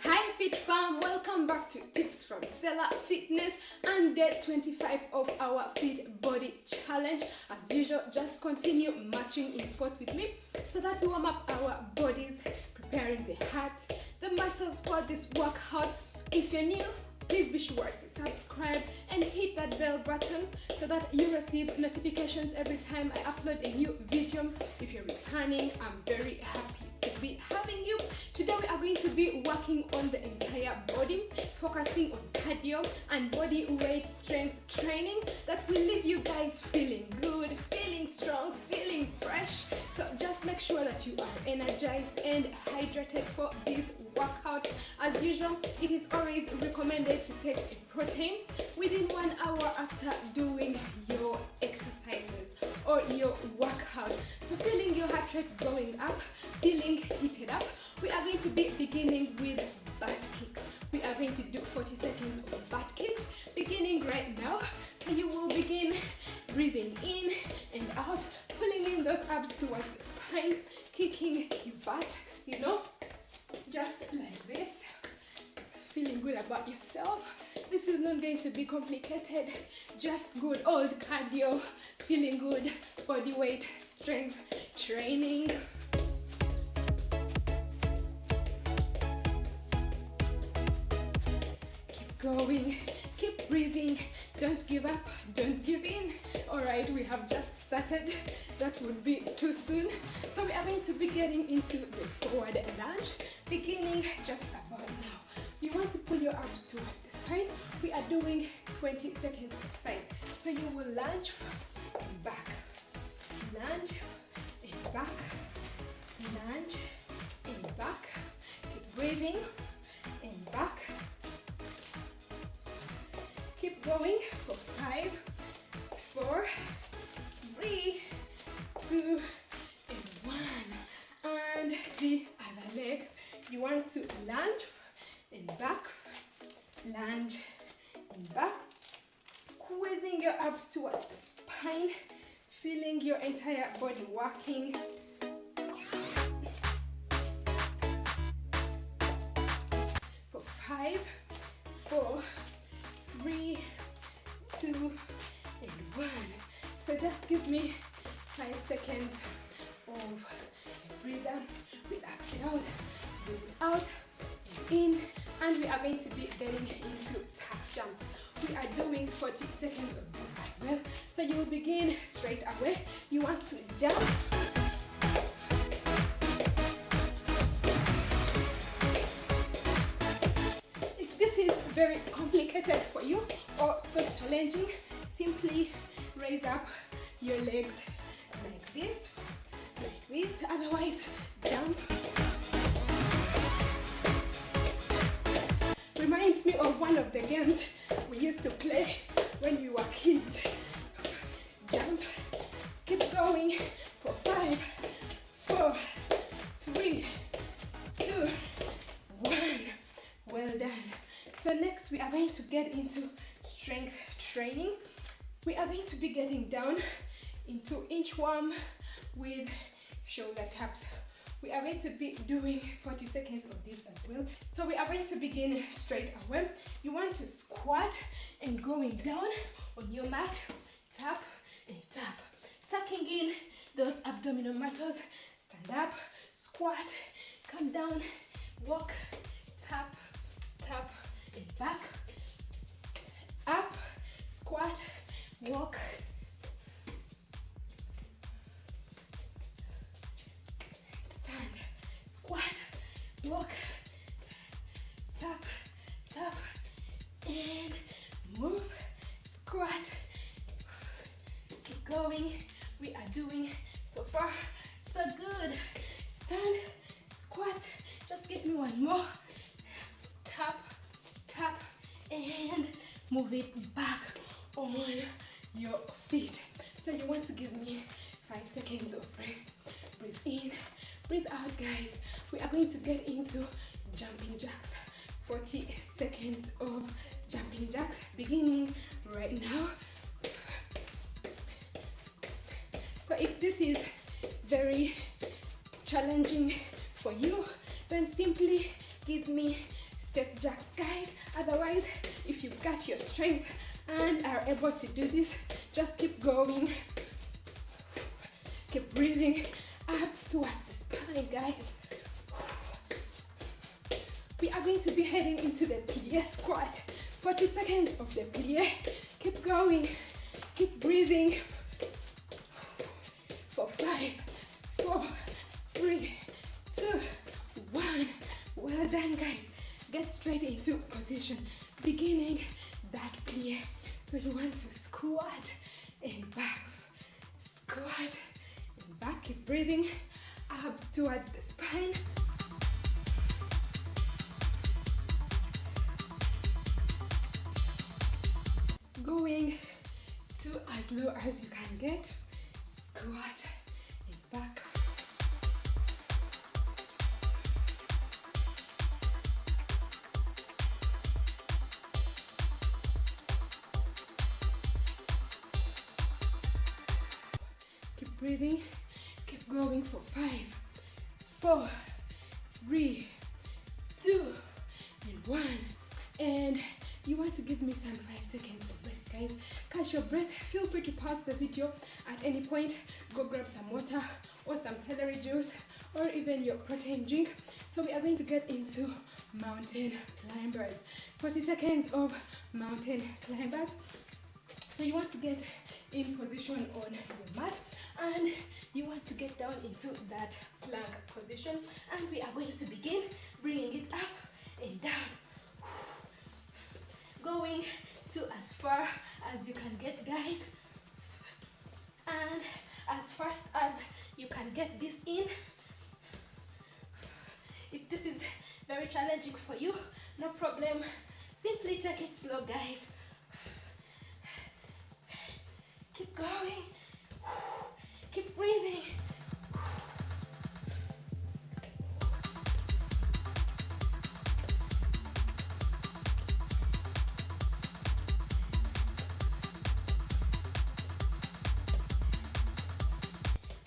Hi Fit Fam, welcome back to Tips from Stella Fitness and day 25 of our Fit Body Challenge. As usual, just continue marching in sport with me so that we warm up our bodies, preparing the heart, the muscles for this workout. If you're new, please be sure to subscribe and hit that bell button so that you receive notifications every time I upload a new video. If you're returning, I'm very happy to be having you. Today we are going to be working on the entire body, focusing on cardio and body weight strength training that will leave you guys feeling good, feeling strong, feeling fresh. So just make sure that you are energized and hydrated for this workout. As usual, it is always recommended to take a protein within 1 hour after doing your exercises or your workout. So feeling your heart rate going up, feeling heated up, we are going to be beginning with butt kicks. We are going to do 40 seconds of butt kicks beginning right now. So you will begin breathing in and out, pulling in those abs towards the spine, kicking your butt, just like this. Feeling good about yourself. This is not going to be complicated, just good old cardio, feeling good, body weight strength training. Keep going, keep breathing, don't give up, don't give in. Alright, we have just started, that would be too soon. So we are going to be getting into the forward lunge, beginning just about now. You want to pull your arms towards the spine. We are doing 20 seconds per side. So you will lunge and back, lunge and back, lunge and back. Keep breathing and back. Keep going for 5, 4, 3, 2, and 1. And the other leg. You want to lunge and back, lunge and back, squeezing your abs towards the spine, feeling your entire body working. For 5, 4, 3, 2, and 1. So just give me 5 seconds of a breather. Relax it out, breathe it out, and in. And we are going to be getting into tap jumps. We are doing 40 seconds of this as well. So you will begin straight away. You want to jump. If this is very complicated for you or so challenging, simply raise up your legs like this. Otherwise, jump. Reminds me of one of the games we used to play when we were kids. Jump, keep going for 5, 4, 3, 2, 1. Well done. So next we are going to get into strength training. We are going to be getting down into inchworm with shoulder taps. We are going to be doing 40 seconds of this as well. So we are going to begin straight away. You want to squat and going down on your mat, tap and tap. Tucking in those abdominal muscles. Stand up, squat, come down, walk, tap, tap and back. Up, squat, walk, squat, walk, tap, tap, and move, squat. Keep going. We are doing so far so good. Stand, squat. Just give me one more. Tap, tap, and move it back on your feet. So you want to give me 5 seconds of rest. Breathe in, breathe out, guys. We are going to get into jumping jacks. 40 seconds of jumping jacks beginning right now. So if this is very challenging for you, then simply give me step jacks, guys. Otherwise, if you've got your strength and are able to do this, just keep going. Keep breathing abs towards the spine, guys. We are going to be heading into the plie squat. 40 seconds of the plie. Keep going. Keep breathing. For 5, 4, 3, 2, 1. Well done, guys. Get straight into position. Beginning that plie. So you want to squat and back. Squat and back. Keep breathing. Abs towards the spine. Going to as low as you can get. Squat and back. Keep breathing. Keep going for 5, 4, 3, 2, and 1. And you want to give me some 5 seconds of rest, guys. Catch your breath. Feel free to pause the video at any point. Go grab some water or some celery juice or even your protein drink. So we are going to get into mountain climbers. 40 seconds of mountain climbers. So you want to get in position on your mat and you want to get down into that plank position, and we are going to begin bringing it up and down. Going to as far as you can get, guys, and as fast as you can get this in. If this is very challenging for you, no problem, simply take it slow, guys. Keep going, keep breathing.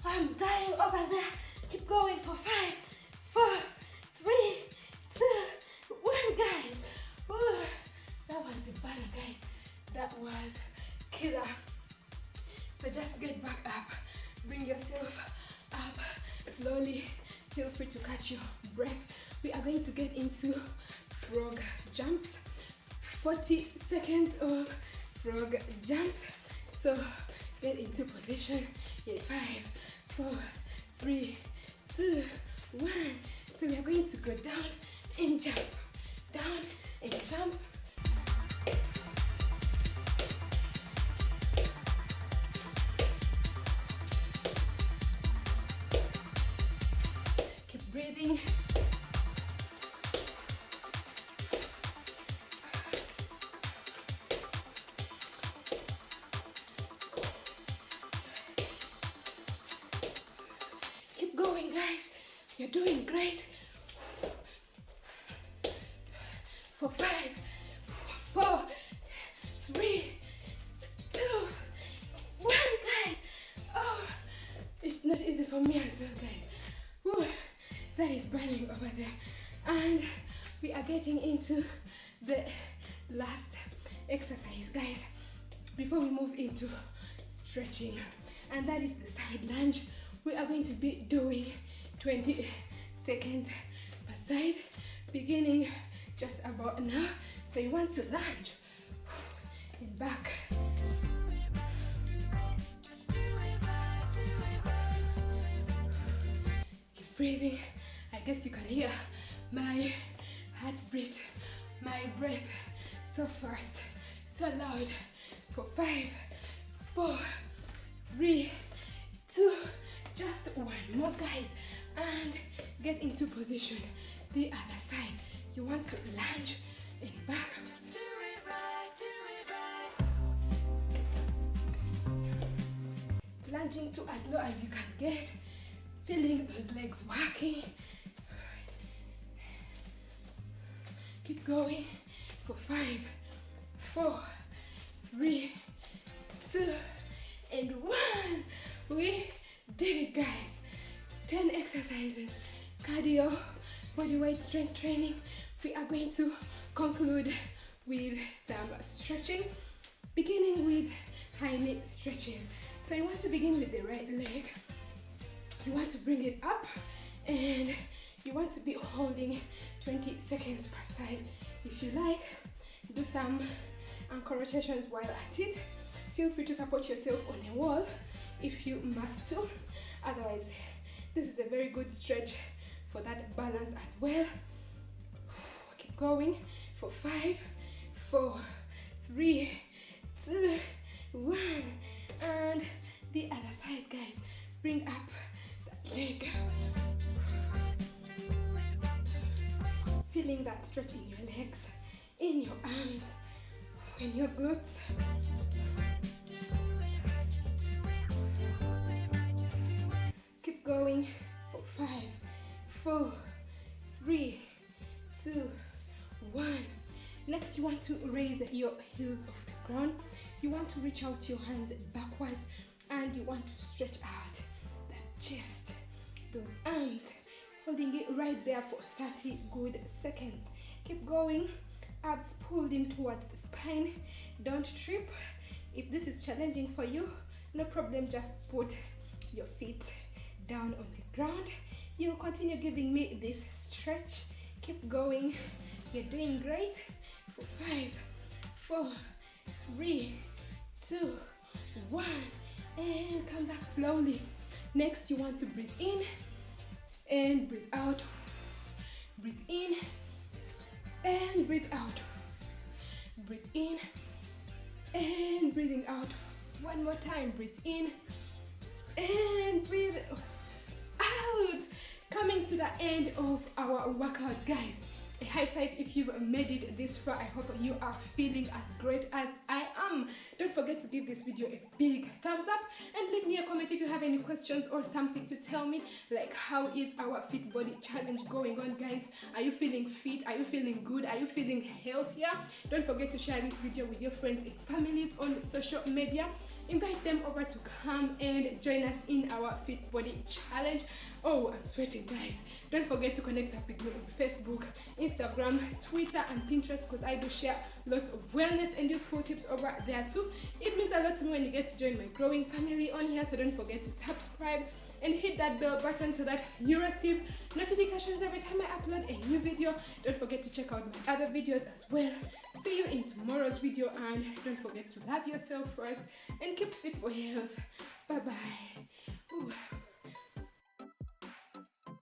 I'm dying over there. Keep going for 5, 4, 3, 2, 1, guys. Ooh, that was the banner, guys. That was killer. So just get back up. Bring yourself up slowly. Feel free to catch your breath. We are going to get into frog jumps. 40 seconds of frog jumps. So get into position in 5, 4, 3, 2, 1. So we are going to go down and jump. Down and jump. Keep breathing. Going, guys, you're doing great. For 5, 4, 3, 2, 1, guys. Oh, it's not easy for me as well, guys. Whew, that is burning over there. And we are getting into the last exercise, guys, before we move into stretching, and that is the side lunge. We are going to be doing 20 seconds per side, beginning just about now. So you want to lunge and back. Keep breathing. I guess you can hear my heartbeat, my breath so fast, so loud. For 5, 4, 3, 2, just one more, guys, and get into position. The other side, you want to lunge and back. Just do it right, do it right. Lunging to as low as you can get, feeling those legs working. Keep going for 5, 4, 3, 2, and 1. We did it, guys. 10 exercises, cardio, body weight strength training, we are going to conclude with some stretching, beginning with high knee stretches. So you want to begin with the right leg. You want to bring it up and you want to be holding 20 seconds per side. If you like, do some ankle rotations while at it. Feel free to support yourself on a wall if you must to. Otherwise, this is a very good stretch for that balance as well. Keep going for 5, 4, 3, 2, 1, and the other side, guys. Bring up that leg. Feeling that stretch in your legs, in your arms, in your glutes. Keep going for 5, 4, 3, 2, 1. Next, you want to raise your heels off the ground. You want to reach out your hands backwards and you want to stretch out that chest, those arms, holding it right there for 30 good seconds. Keep going. Abs pulled in towards the spine. Don't trip. If this is challenging for you, no problem, just put your feet down on the ground. You'll continue giving me this stretch. Keep going. You're doing great. For 5, 4, 3, 2, 1, and come back slowly. Next, you want to breathe in and breathe out. Breathe in and breathe out. Breathe in and breathing out. One more time. Breathe in and breathe out. Coming to the end of our workout, guys. A high five if you've made it this far. I hope you are feeling as great as I am. Don't forget to give this video a big thumbs up and leave me a comment if you have any questions or something to tell me, like how is our fit body challenge going on, guys? Are you feeling fit? Are you feeling good? Are you feeling healthier? Don't forget to share this video with your friends and families on social media. Invite them over to come and join us in our fit body challenge. Oh, I'm sweating, guys. Don't forget to connect up with me on Facebook, Instagram, Twitter, and Pinterest, because I do share lots of wellness and useful tips over there too. It means a lot to me when you get to join my growing family on here, so don't forget to subscribe and hit that bell button so that you receive notifications every time I upload a new video. Don't forget to check out my other videos as well. See you in tomorrow's video, and don't forget to love yourself first and keep fit for health. Bye bye. Ooh.